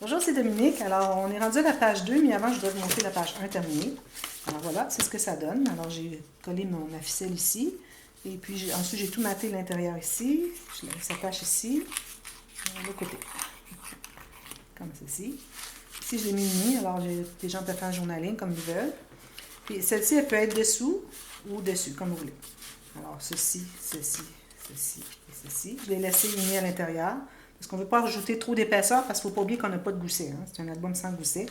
Bonjour, c'est Dominique. Alors, on est rendu à la page 2, mais avant, je dois vous montrer la page 1 terminée. Alors voilà, c'est ce que ça donne. Alors, j'ai collé ma ficelle ici. Et puis, ensuite, j'ai tout maté l'intérieur ici. Je laisse s'attache ici, de l'autre côté. Comme ceci. Ici, je l'ai mis uni. Alors, les gens peuvent faire un journaling comme ils veulent. Puis, celle-ci, elle peut être dessous ou dessus, comme vous voulez. Alors, ceci, ceci, ceci et ceci. Je l'ai laissé uni à l'intérieur. Parce qu'on ne veut pas rajouter trop d'épaisseur parce qu'il ne faut pas oublier qu'on n'a pas de gousset. Hein? C'est un album sans gousset.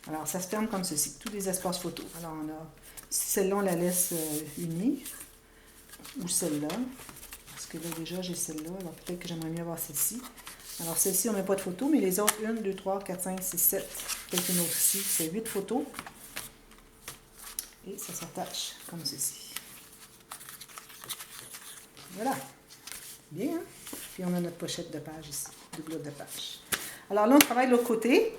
Alors, ça se ferme comme ceci. Tous les espaces photos. Alors, on a... Celle-là, on la laisse unie. Ou celle-là. Parce que là, déjà, j'ai celle-là. Alors, peut-être que j'aimerais mieux avoir celle-ci. Alors, celle-ci, on ne met pas de photos. Mais les autres, 1, 2, 3, 4, 5, 6, 7. Peut-être une autre ici. C'est 8 photos. Et ça s'attache comme ceci. Voilà. Bien, hein? Puis on a notre pochette de page ici, double de page. Alors là, on travaille de l'autre côté.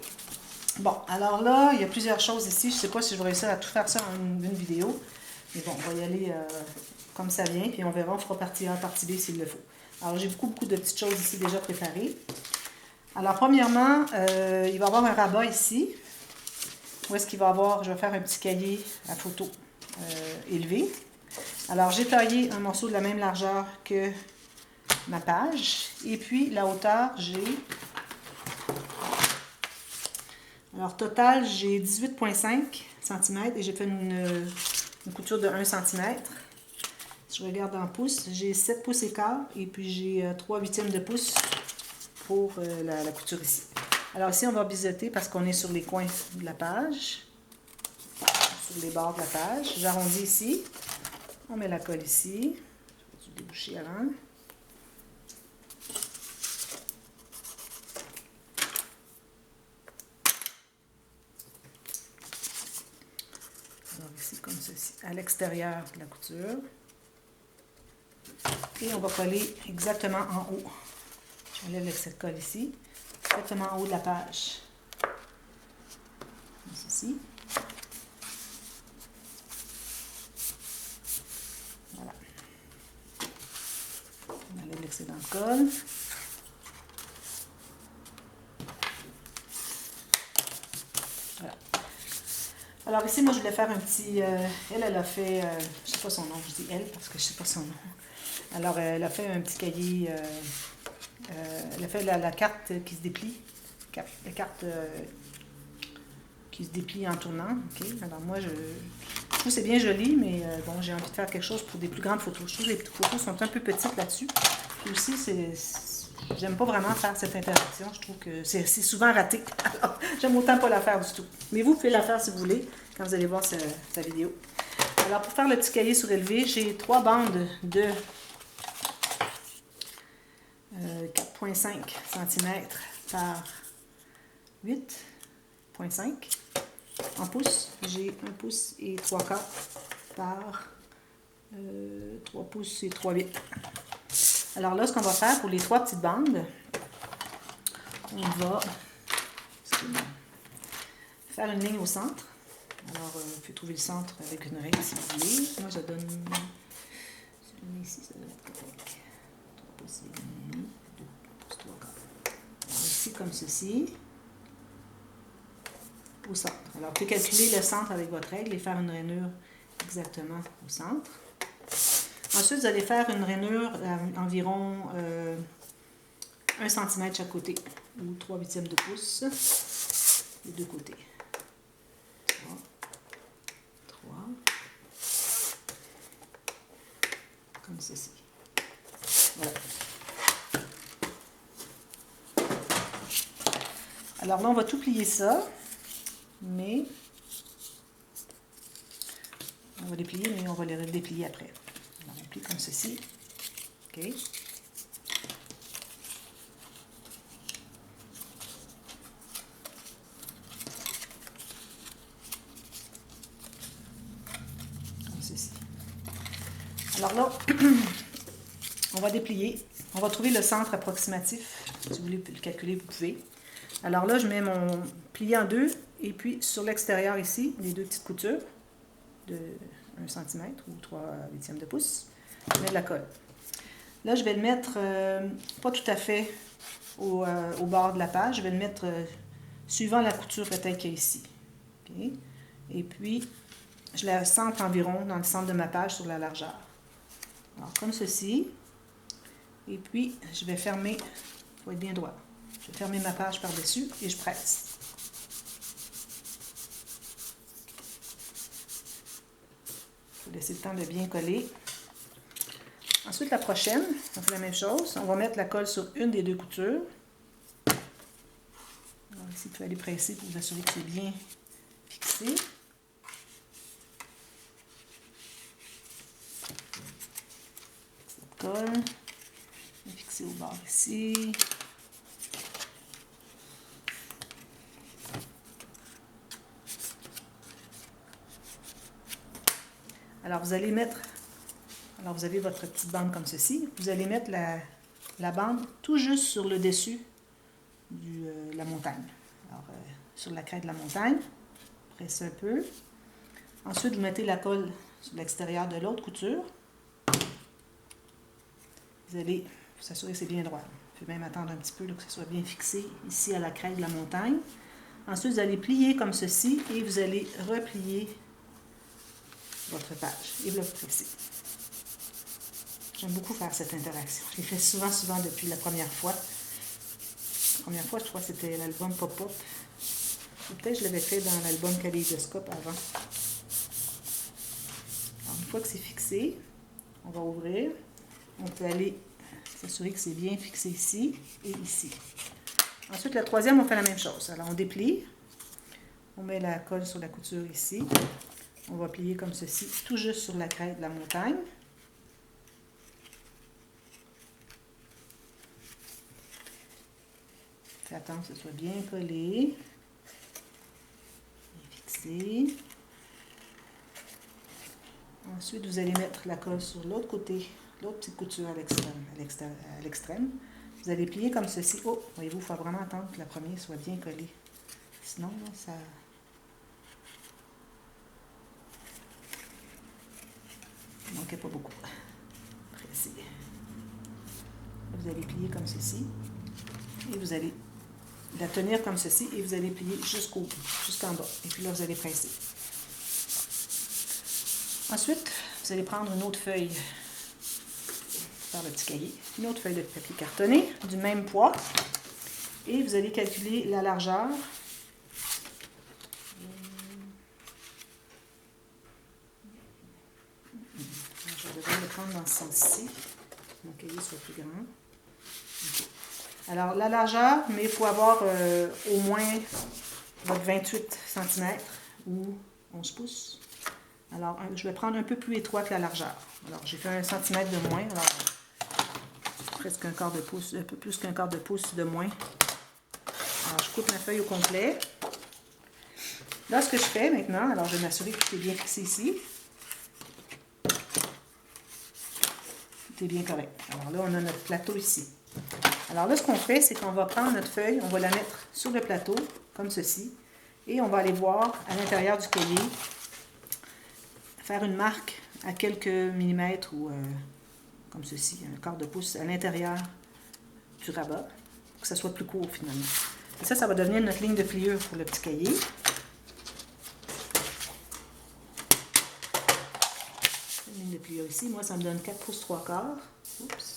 Bon, alors là, il y a plusieurs choses ici. Je ne sais pas si je vais réussir à tout faire ça en une vidéo. Mais bon, on va y aller comme ça vient. Puis on verra, on fera partie A, partie B s'il le faut. Alors j'ai beaucoup de petites choses ici déjà préparées. Alors premièrement, il va y avoir un rabat ici. Où est-ce qu'il va y avoir, je vais faire un petit cahier à photo élevé. Alors j'ai taillé un morceau de la même largeur que ma page. Et puis, la hauteur, j'ai... Alors, total, j'ai 18,5 cm et j'ai fait une couture de 1 cm. Si je regarde en pouces, j'ai 7 pouces et quart et puis j'ai 3/8 de pouce pour la couture ici. Alors ici, on va biseauter parce qu'on est sur les coins de la page, sur les bords de la page. J'arrondis ici. On met la colle ici. Je vais déboucher avant. Alors ici, comme ceci, à l'extérieur de la couture. Et on va coller exactement en haut. J'enlève cette colle ici, exactement en haut de la page. Comme ceci. Voilà. On enlève l'excédent de colle. Voilà. Alors ici, moi, je voulais faire un petit... elle a fait... je ne sais pas son nom, je dis elle parce que je ne sais pas son nom. Alors, elle a fait un petit cahier... elle a fait la carte qui se déplie. La carte qui se déplie en tournant. Okay. Alors moi, je trouve que c'est bien joli, mais bon, j'ai envie de faire quelque chose pour des plus grandes photos. Je trouve que les photos sont un peu petites là-dessus. Puis aussi, j'aime pas vraiment faire cette interaction. Je trouve que c'est souvent raté. Alors, j'aime autant pas la faire du tout. Mais vous pouvez la faire si vous voulez, quand vous allez voir sa vidéo. Alors, pour faire le petit cahier surélevé, j'ai 3 bandes de 4,5 cm par 8,5 en pouces. J'ai 1 pouce et 3 quarts par 3 pouces et 3/8. Alors là, ce qu'on va faire pour les 3 petites bandes, on va faire une ligne au centre. Alors, vous pouvez trouver le centre avec une règle si vous voulez. Moi, je donne... ici, ça doit être correct. 3 pouces et demi, 2 pouces, 3 quarts. Alors, ici, comme ceci. Au centre. Alors, vous pouvez calculer le centre avec votre règle et faire une rainure exactement au centre. Ensuite, vous allez faire une rainure environ 1 cm chaque côté, ou 3/8 de pouce, les deux côtés. 3, comme ceci. Voilà. Alors là, on va tout plier ça. Mais on va les plier, mais on va les déplier après. Alors, on plie comme ceci. OK. Comme ceci. Alors là, on va déplier. On va trouver le centre approximatif. Si vous voulez le calculer, vous pouvez. Alors là, je mets mon plié en deux. Et puis, sur l'extérieur ici, les 2 petites coutures de 1 cm ou 3/8 de pouce, je mets de la colle. Là, je vais le mettre pas tout à fait au bord de la page. Je vais le mettre suivant la couture peut-être qu'il y a ici. Okay. Et puis, je la centre environ dans le centre de ma page sur la largeur. Alors, comme ceci. Et puis, je vais fermer, il faut être bien droit. Je vais fermer ma page par-dessus et je presse. Je vais laisser le temps de bien coller. Ensuite, la prochaine, on fait la même chose. On va mettre la colle sur une des deux coutures. Alors ici, il faut aller presser pour vous assurer que c'est bien fixé. Cette colle est fixée au bord ici. Alors, vous allez mettre... Alors, vous avez votre petite bande comme ceci. Vous allez mettre la bande tout juste sur le dessus de la montagne. Alors, sur la crête de la montagne. Pressez un peu. Ensuite, vous mettez la colle sur l'extérieur de l'autre couture. Vous allez vous assurer que c'est bien droit. Vous pouvez même attendre un petit peu là, que ce soit bien fixé ici à la crête de la montagne. Ensuite, vous allez plier comme ceci et vous allez replier votre page. Et vous la pressez. J'aime beaucoup faire cette interaction. Je l'ai fait souvent depuis la première fois. La première fois, je crois que c'était l'album Pop-Up. Peut-être que je l'avais fait dans l'album Kaleidoscope avant. Alors, une fois que c'est fixé, on va ouvrir. On peut aller s'assurer que c'est bien fixé ici et ici. Ensuite, la troisième, on fait la même chose. Alors, on déplie. On met la colle sur la couture ici. On va plier comme ceci, tout juste sur la crête de la montagne. Faites attention que ce soit bien collé. Bien fixé. Ensuite, vous allez mettre la colle sur l'autre côté, l'autre petite couture à l'extrême. Vous allez plier comme ceci. Oh, voyez-vous, il faut vraiment attendre que la première soit bien collée. Sinon, là, ça... Il ne manquait pas beaucoup. Pressé. Vous allez plier comme ceci. Et vous allez la tenir comme ceci. Et vous allez plier jusqu'en bas. Et puis là, vous allez presser. Ensuite, vous allez prendre une autre feuille pour faire le petit cahier. Une autre feuille de papier cartonné du même poids. Et vous allez calculer la largeur. Je vais le prendre dans ce sens-ci. Mon cahier soit plus grand. Okay. Alors, la largeur, mais il faut avoir au moins votre 28 cm ou 11 pouces. Alors, je vais prendre un peu plus étroit que la largeur. Alors, j'ai fait 1 cm de moins. Alors, presque un quart de pouce, un peu plus qu'un quart de pouce de moins. Alors, je coupe ma feuille au complet. Là, ce que je fais maintenant, alors je vais m'assurer que tout est bien fixé ici. Tout est bien correct. Alors là, on a notre plateau ici. Alors là, ce qu'on fait, c'est qu'on va prendre notre feuille, on va la mettre sur le plateau, comme ceci, et on va aller voir à l'intérieur du cahier, faire une marque à quelques millimètres ou comme ceci, un quart de pouce à l'intérieur du rabat, pour que ça soit plus court finalement. Et ça va devenir notre ligne de pliure pour le petit cahier. Une ligne de pliure ici, moi ça me donne 4 pouces 3 quarts. Oups.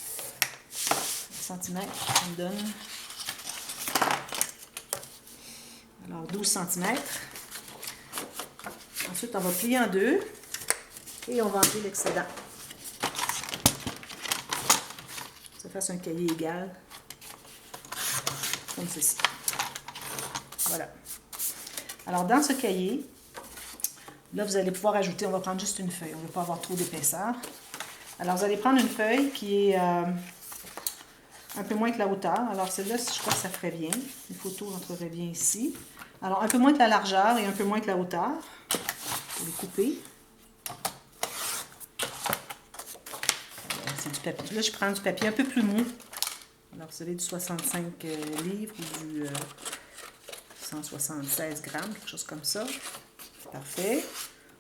Centimètres, ça me donne alors 12 cm. Ensuite, on va plier en deux et on va enlever l'excédent. Ça fasse un cahier égal, comme ceci. Voilà. Alors, dans ce cahier, là, vous allez pouvoir ajouter, on va prendre juste une feuille, on ne veut pas avoir trop d'épaisseur. Alors, vous allez prendre une feuille qui est un peu moins que la hauteur. Alors, celle-là, je crois que ça ferait bien. Les photos rentreraient bien ici. Alors, un peu moins que la largeur et un peu moins que la hauteur. Je vais les couper. C'est du papier. Là, je prends du papier un peu plus mou. Alors, vous avez du 65 livres ou du 176 grammes, quelque chose comme ça. Parfait.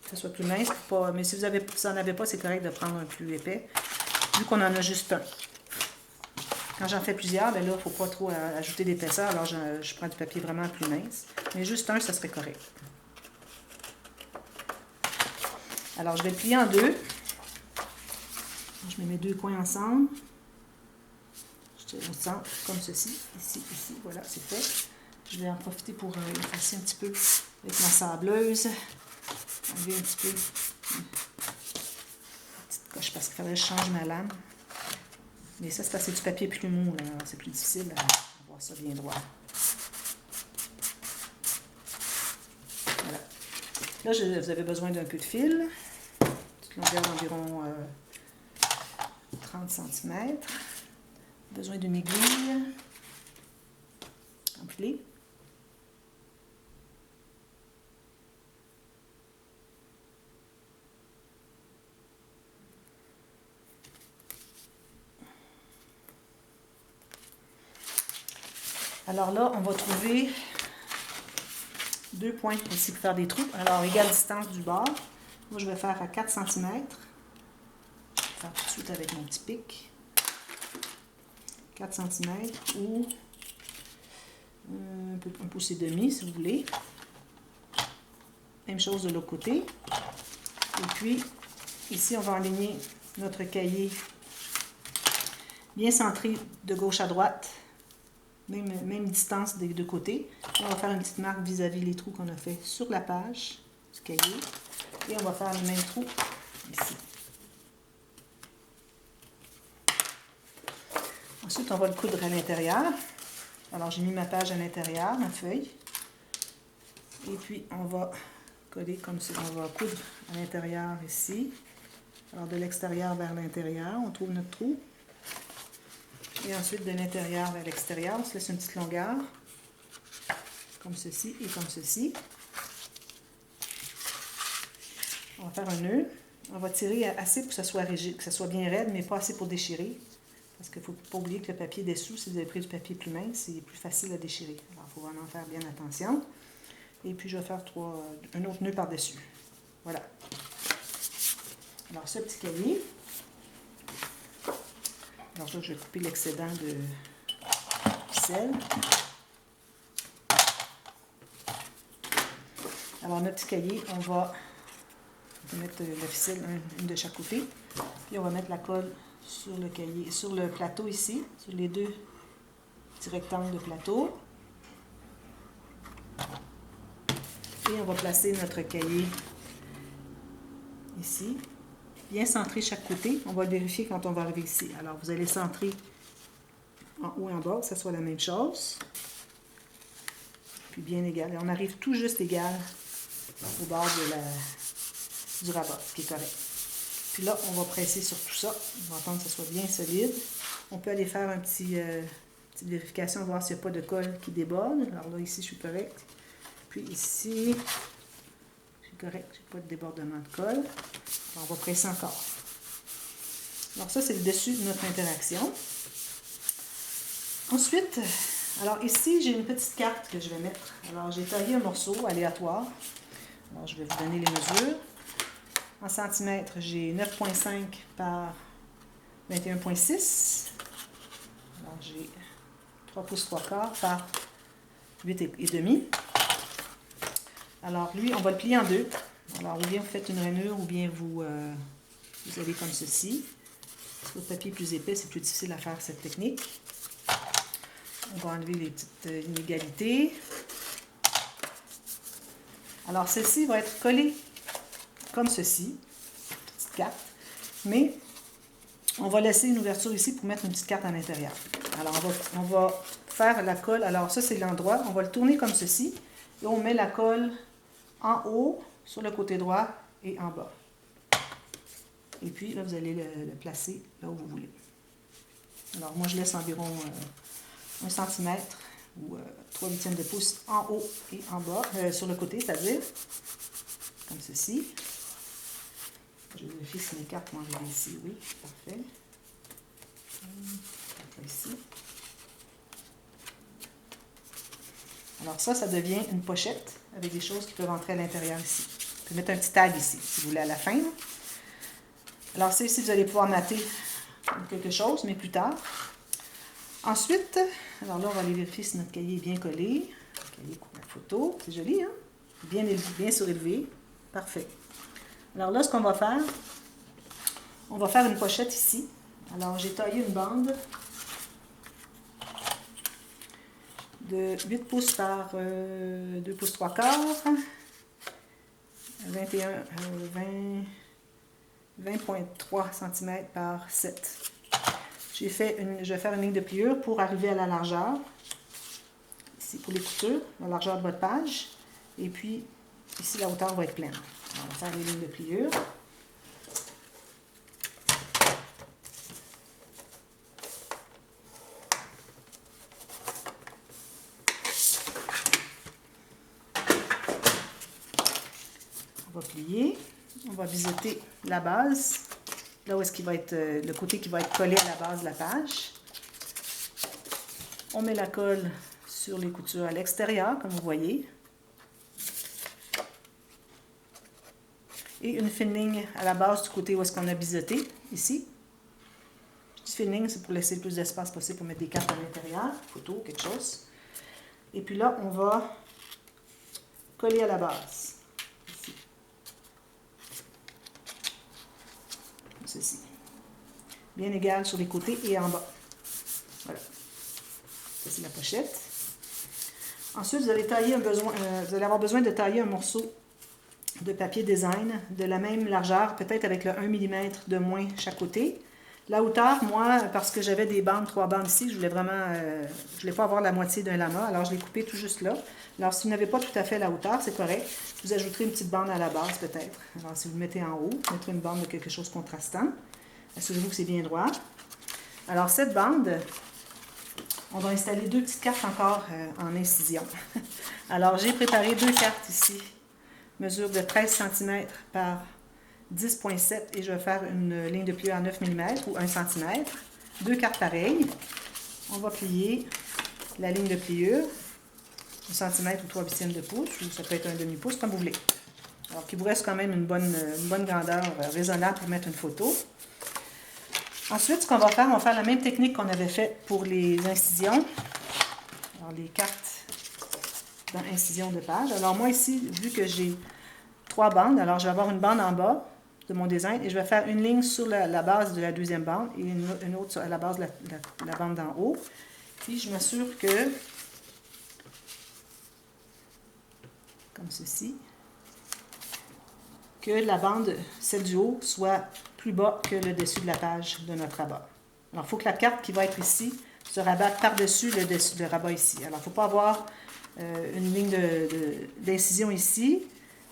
Que ça soit plus mince. Mais si vous n'en avez pas, c'est correct de prendre un plus épais, vu qu'on en a juste un. Quand j'en fais plusieurs, ben là, il ne faut pas trop ajouter d'épaisseur. Alors, je prends du papier vraiment plus mince. Mais juste un, ça serait correct. Alors, je vais le plier en deux. Je mets mes deux coins ensemble. Je tire au centre, comme ceci. Ici, ici. Voilà, c'est fait. Je vais en profiter pour effacer un petit peu avec ma sableuse. Enlever un petit peu une petite coche parce qu'il faudrait que je change ma lame. Mais ça, c'est parce que c'est du papier plus mou. C'est plus difficile à avoir ça bien droit. Voilà. Là, vous avez besoin d'un peu de fil. Toute longueur d'environ 30 cm. Besoin d'une aiguille. Enfilée. Alors là, on va trouver deux points ici pour faire des trous. Alors, égale distance du bord. Moi, je vais faire à 4 cm. Je vais faire tout de suite avec mon petit pic. 4 cm ou un pouce et demi, si vous voulez. Même chose de l'autre côté. Et puis, ici, on va aligner notre cahier bien centré de gauche à droite. Même distance des deux côtés. Et on va faire une petite marque vis-à-vis les trous qu'on a fait sur la page du cahier. Et on va faire le même trou ici. Ensuite, on va le coudre à l'intérieur. Alors, j'ai mis ma page à l'intérieur, ma feuille. Et puis, on va coller comme ça. On va coudre à l'intérieur ici. Alors, de l'extérieur vers l'intérieur, on trouve notre trou. Et ensuite, de l'intérieur vers l'extérieur, on se laisse une petite longueur, comme ceci et comme ceci. On va faire un nœud. On va tirer assez pour que ça soit rigide, que ça soit bien raide, mais pas assez pour déchirer. Parce qu'il ne faut pas oublier que le papier dessous, si vous avez pris du papier plus mince, c'est plus facile à déchirer. Alors, il faut vraiment faire bien attention. Et puis, je vais faire un autre nœud par-dessus. Voilà. Alors, ce petit cahier. Alors là, je vais couper l'excédent de ficelle. Alors, notre petit cahier, on va mettre la ficelle, une de chaque côté. Puis, on va mettre la colle sur le cahier, sur le plateau ici, sur les deux petits rectangles de plateau. Et on va placer notre cahier ici. Bien centrer chaque côté. On va le vérifier quand on va arriver ici. Alors, vous allez centrer en haut et en bas, que ce soit la même chose. Puis bien égal. Et on arrive tout juste égal au bord du rabat, ce qui est correct. Puis là, on va presser sur tout ça. On va attendre que ce soit bien solide. On peut aller faire une petite vérification, voir s'il n'y a pas de colle qui déborde. Alors là, ici, je suis correct. Puis ici, je suis correct. Je n'ai pas de débordement de colle. Alors, on va presser encore. Alors ça, c'est le dessus de notre interaction. Ensuite, alors ici, j'ai une petite carte que je vais mettre. Alors, j'ai taillé un morceau aléatoire. Alors, je vais vous donner les mesures. En centimètres, j'ai 9,5 par 21,6. Alors, j'ai 3 pouces 3 quarts par 8,5. Alors, lui, on va le plier en deux. Alors, ou bien vous faites une rainure, ou bien vous avez comme ceci. Sur le papier plus épais, c'est plus difficile à faire cette technique. On va enlever les petites inégalités. Alors, celle-ci va être collée comme ceci, petite carte, mais on va laisser une ouverture ici pour mettre une petite carte à l'intérieur. Alors, on va faire la colle. Alors, ça, c'est l'endroit. On va le tourner comme ceci et on met la colle en haut, sur le côté droit et en bas. Et puis, là, vous allez le placer là où vous voulez. Alors, moi, je laisse environ 1 cm ou 3/8 de pouce en haut et en bas, sur le côté, c'est-à-dire comme ceci. Je vérifie si mes cartes vont arriver ici. Oui, parfait. Ici. Alors ça devient une pochette avec des choses qui peuvent entrer à l'intérieur ici. Vous pouvez mettre un petit tag ici, si vous voulez, à la fin. Alors ça ici, vous allez pouvoir mater quelque chose, mais plus tard. Ensuite, alors là, on va aller vérifier si notre cahier est bien collé. Le cahier pour la photo, c'est joli, hein? Bien élevé, bien surélevé. Parfait. Alors là, ce qu'on va faire, on va faire une pochette ici. Alors, j'ai taillé une bande de 8 pouces par 2 pouces 3 quarts, 20,3 cm par 7. Je vais faire une ligne de pliure pour arriver à la largeur, ici pour les coutures, la largeur de votre page, et puis ici la hauteur va être pleine. On va faire les lignes de pliure. On va plier, on va biseauter la base, là où est-ce qu'il va être, le côté qui va être collé à la base de la page. On met la colle sur les coutures à l'extérieur, comme vous voyez. Et une fine ligne à la base du côté où est-ce qu'on a biseauté, ici. Petite fine ligne, c'est pour laisser le plus d'espace possible pour mettre des cartes à l'intérieur, photo, quelque chose. Et puis là, on va coller à la base. Ici. Comme ceci. Bien égal sur les côtés et en bas. Voilà. Ça, c'est la pochette. Ensuite, vous allez avoir besoin de tailler un morceau de papier design de la même largeur, peut-être avec le 1 mm de moins chaque côté. La hauteur, moi, parce que j'avais des bandes, 3 bandes ici, je voulais vraiment, je voulais pas avoir la moitié d'un lama, alors je l'ai coupé tout juste là. Alors, si vous n'avez pas tout à fait la hauteur, c'est correct. Vous ajouterez une petite bande à la base, peut-être. Alors, si vous le mettez en haut, vous mettrez une bande de quelque chose de contrastant. Assurez-vous que c'est bien droit. Alors, cette bande, on va installer 2 petites cartes encore en incision. Alors, j'ai préparé 2 cartes ici, mesure de 13 cm par 10,7 et je vais faire une ligne de pliure à 9 mm ou 1 cm. 2 cartes pareilles. On va plier la ligne de pliure, 1 cm ou 3 huitièmes de pouce, ou ça peut être un demi-pouce, comme vous voulez. Alors qu'il vous reste quand même une bonne grandeur raisonnable pour mettre une photo. Ensuite, ce qu'on va faire la même technique qu'on avait fait pour les incisions. Alors, les cartes dans incision de page. Alors, moi ici, vu que j'ai 3 bandes, alors je vais avoir une bande en bas de mon design et je vais faire une ligne sur la base de la deuxième bande et une autre à la base de la bande d'en haut. Puis, je m'assure que, comme ceci, que la bande, celle du haut, soit plus bas que le dessus de la page de notre rabat. Alors, il faut que la carte qui va être ici se rabatte par-dessus le rabat ici. Alors, il ne faut pas avoir une ligne d'incision ici,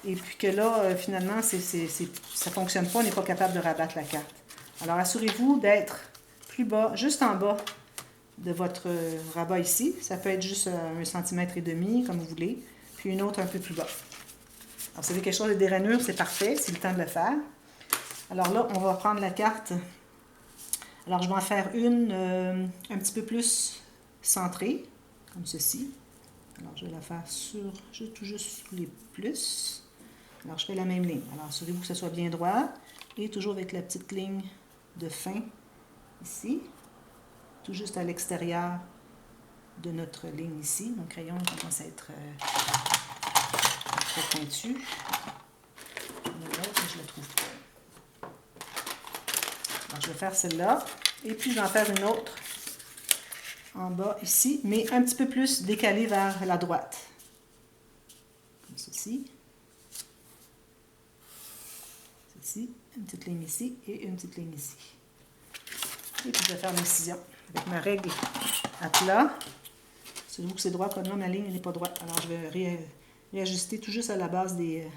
et puis que là, finalement, ça ne fonctionne pas, on n'est pas capable de rabattre la carte. Alors, assurez-vous d'être plus bas, juste en bas de votre rabat ici. Ça peut être juste 1,5 cm, comme vous voulez, puis une autre un peu plus bas. Alors, si vous avez quelque chose de rainures, c'est parfait, c'est le temps de le faire. Alors là, on va prendre la carte. Alors, je vais en faire une un petit peu plus centrée, comme ceci. Alors, je vais la faire tout juste sous les plus. Alors, je fais la même ligne. Alors, assurez-vous que ce soit bien droit. Et toujours avec la petite ligne de fin ici. Tout juste à l'extérieur de notre ligne ici. Mon crayon commence à être très pointu. L'autre, je ne la trouve pas. Alors, je vais faire celle-là. Et puis, je vais en faire une autre en bas ici, mais un petit peu plus décalée vers la droite. Comme ceci. Ceci, une petite ligne ici et une petite ligne ici. Et puis, je vais faire l'incision avec ma règle à plat. Savez-vous que c'est droit, comme là, ma ligne n'est pas droite. Alors, je vais réajuster tout juste à la base des...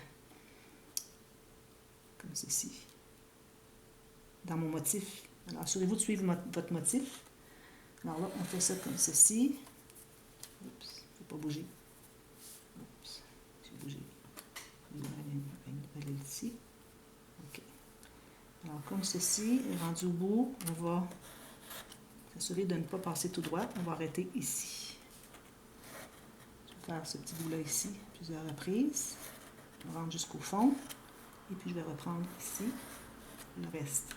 comme ceci. Dans mon motif. Alors, assurez-vous de suivre votre motif. Alors là, on fait ça comme ceci. Oups, il ne faut pas bouger. Oups, j'ai bougé. Je vais aller ici. OK. Alors, comme ceci, rendu au bout, on va s'assurer de ne pas passer tout droit. On va arrêter ici. Je vais faire ce petit bout-là ici, plusieurs reprises. On rentre jusqu'au fond. Et puis, je vais reprendre ici le reste.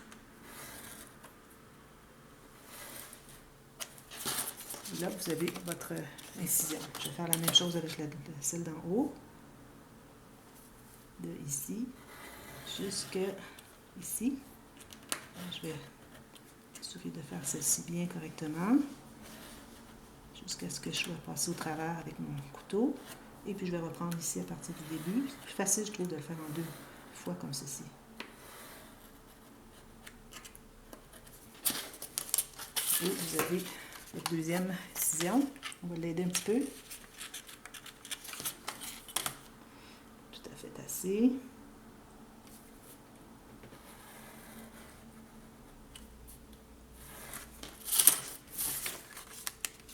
Et là, vous avez votre incision. Je vais faire la même chose avec celle d'en haut. De ici jusqu'à ici. Je vais essayer de faire celle-ci bien correctement. Jusqu'à ce que je sois passé au travers avec mon couteau. Et puis je vais reprendre ici à partir du début. C'est plus facile, je trouve, de le faire en 2 fois comme ceci. Et vous avez votre deuxième incision. On va l'aider un petit peu. Tout à fait assez.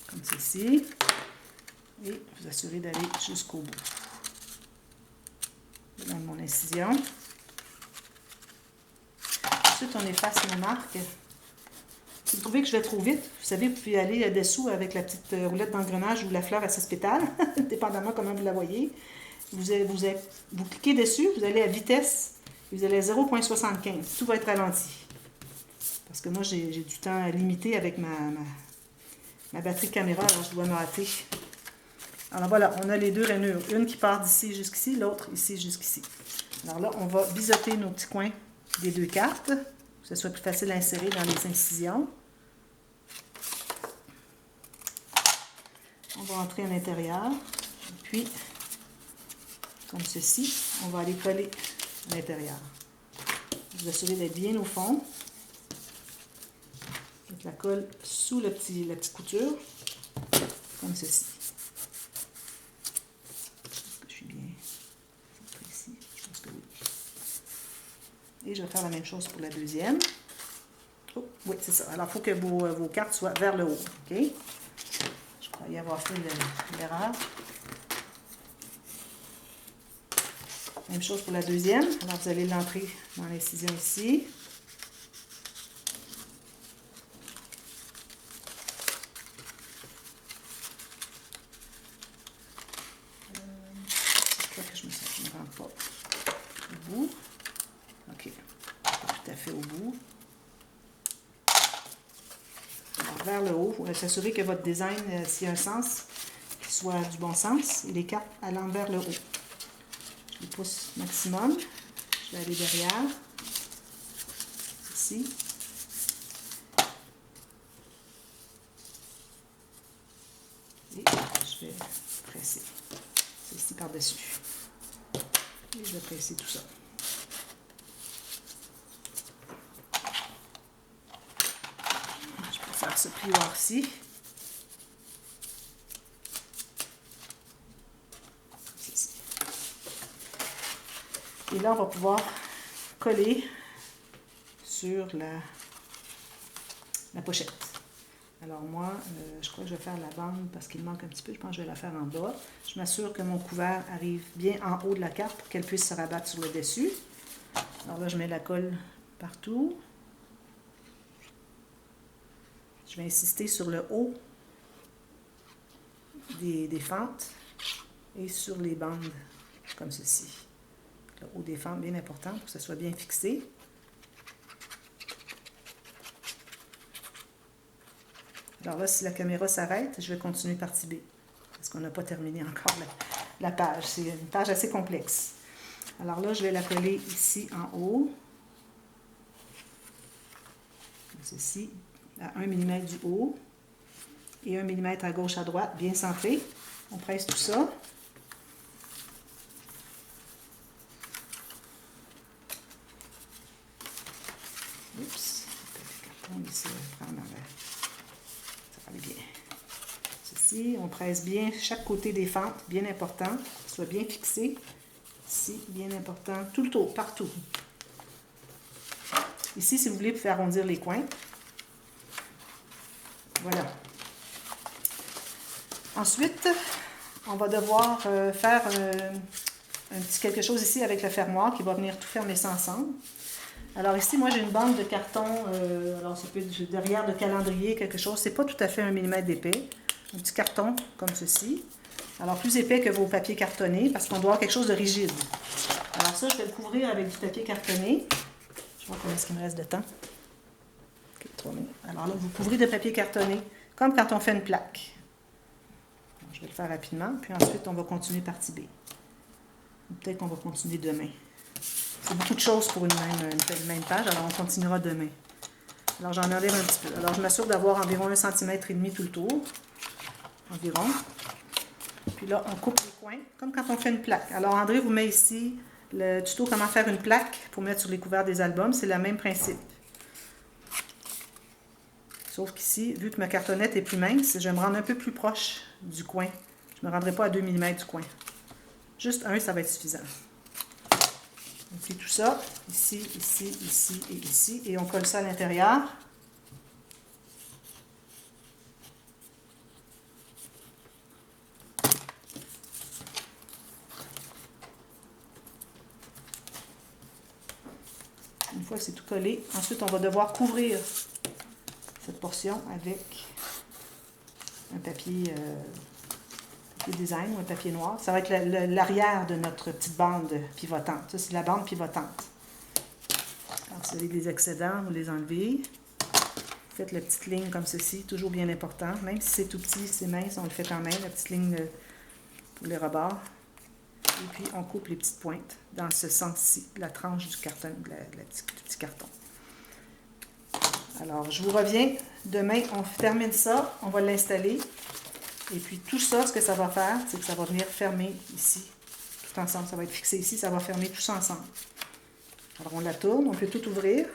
Comme ceci. Et vous assurez d'aller jusqu'au bout. Je donne mon incision. Ensuite, on efface nos marques. Si vous trouvez que je vais trop vite, vous savez, vous pouvez aller dessous avec la petite roulette d'engrenage ou la fleur à 6 pétales, dépendamment comment vous la voyez. Vous cliquez dessus, vous allez à vitesse, et vous allez à 0,75. Tout va être ralenti. Parce que moi, j'ai du temps limité avec ma batterie de caméra, alors je dois me hâter. Alors voilà, on a les deux rainures. Une qui part d'ici jusqu'ici, l'autre ici jusqu'ici. Alors là, on va biseauter nos petits coins des deux cartes, que ce soit plus facile à insérer dans les incisions. On va entrer à l'intérieur. Et puis, comme ceci, on va aller coller à l'intérieur. Vous assurez d'être bien au fond. Mettre la colle sous la petite couture, comme ceci. Est-ce que je suis bien centrée ici? Je pense que oui. Et je vais faire la même chose pour la deuxième. Oh, oui, c'est ça. Alors, il faut que vos cartes soient vers le haut. OK? Je croyais avoir fait l'erreur. Même chose pour la deuxième. Alors, vous allez l'entrer dans l'incision ici. Je ne rentre pas au bout. OK. Pas tout à fait au bout. Alors, vers le haut, il faut s'assurer que votre design, s'il y a un sens, qu'il soit du bon sens. Et les cartes allant vers le haut. Je les pousse maximum. Je vais aller derrière. Ici. Et je vais presser ceci par-dessus. Et je vais presser tout ça. Je peux faire ce plioir-ci. Et là, on va pouvoir coller sur la pochette. Alors moi, je crois que je vais faire la bande parce qu'il manque un petit peu. Je pense que je vais la faire en bas. Je m'assure que mon couvert arrive bien en haut de la carte pour qu'elle puisse se rabattre sur le dessus. Alors là, je mets la colle partout. Je vais insister sur le haut des fentes et sur les bandes comme ceci. Le haut des fentes bien important pour que ça soit bien fixé. Alors là, si la caméra s'arrête, je vais continuer partie B. Parce qu'on n'a pas terminé encore la page. C'est une page assez complexe. Alors là, je vais la coller ici en haut. Comme ceci, à 1 mm du haut. Et 1 mm à gauche, à droite, bien centré. On presse tout ça. Oups, le carton ici, on va prendre ça va aller bien. Ceci, on presse bien chaque côté des fentes, bien important, que ce soit bien fixé. Ici, bien important, tout le tour, partout. Ici, si vous voulez, vous pouvez arrondir les coins. Voilà. Ensuite, on va devoir faire un petit quelque chose ici avec le fermoir qui va venir tout fermer ça ensemble. Alors ici, moi, j'ai une bande de carton, alors ça peut être derrière de calendrier, quelque chose. C'est pas tout à fait 1 mm d'épais. Un petit carton comme ceci. Alors, plus épais que vos papiers cartonnés, parce qu'on doit avoir quelque chose de rigide. Alors ça, je vais le couvrir avec du papier cartonné. Je vois combien est-ce qu'il me reste de temps. OK, 3 minutes. Alors là, vous couvrez de papier cartonné comme quand on fait une plaque. Donc, je vais le faire rapidement, puis ensuite on va continuer partie B. Peut-être qu'on va continuer demain. C'est beaucoup de choses pour une même page, alors on continuera demain. Alors j'en enlève un petit peu. Alors je m'assure d'avoir environ 1,5 cm tout le tour. Environ. Puis là, on coupe les coins, comme quand on fait une plaque. Alors André vous met ici le tuto comment faire une plaque pour mettre sur les couverts des albums. C'est le même principe. Sauf qu'ici, vu que ma cartonnette est plus mince, je vais me rendre un peu plus proche du coin. Je ne me rendrai pas à 2 mm du coin. Juste un, ça va être suffisant. On plie tout ça, ici, ici, ici et ici, et on colle ça à l'intérieur. Une fois que c'est tout collé, ensuite on va devoir couvrir cette portion avec un papier design ou un papier noir. Ça va être l'arrière de notre petite bande pivotante. Ça, c'est la bande pivotante. Alors, si vous avez des excédents, vous les enlevez. Faites la petite ligne comme ceci, toujours bien important. Même si c'est tout petit, c'est mince, on le fait quand même, la petite ligne pour les rebords. Et puis, on coupe les petites pointes dans ce sens-ci, la tranche du carton, du petit carton. Alors, je vous reviens. Demain, on termine ça. On va l'installer. Et puis, tout ça, ce que ça va faire, c'est que ça va venir fermer ici, tout ensemble. Ça va être fixé ici, ça va fermer tout ça ensemble. Alors, on la tourne, on peut tout ouvrir.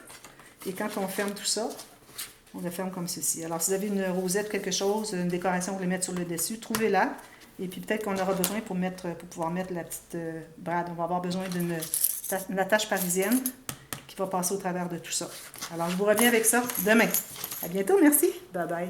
Et quand on ferme tout ça, on la ferme comme ceci. Alors, si vous avez une rosette, quelque chose, une décoration, vous voulez mettre sur le dessus, trouvez-la. Et puis, peut-être qu'on aura besoin pour pouvoir mettre la petite brade. On va avoir besoin d'une attache parisienne qui va passer au travers de tout ça. Alors, je vous reviens avec ça demain. À bientôt, merci. Bye bye.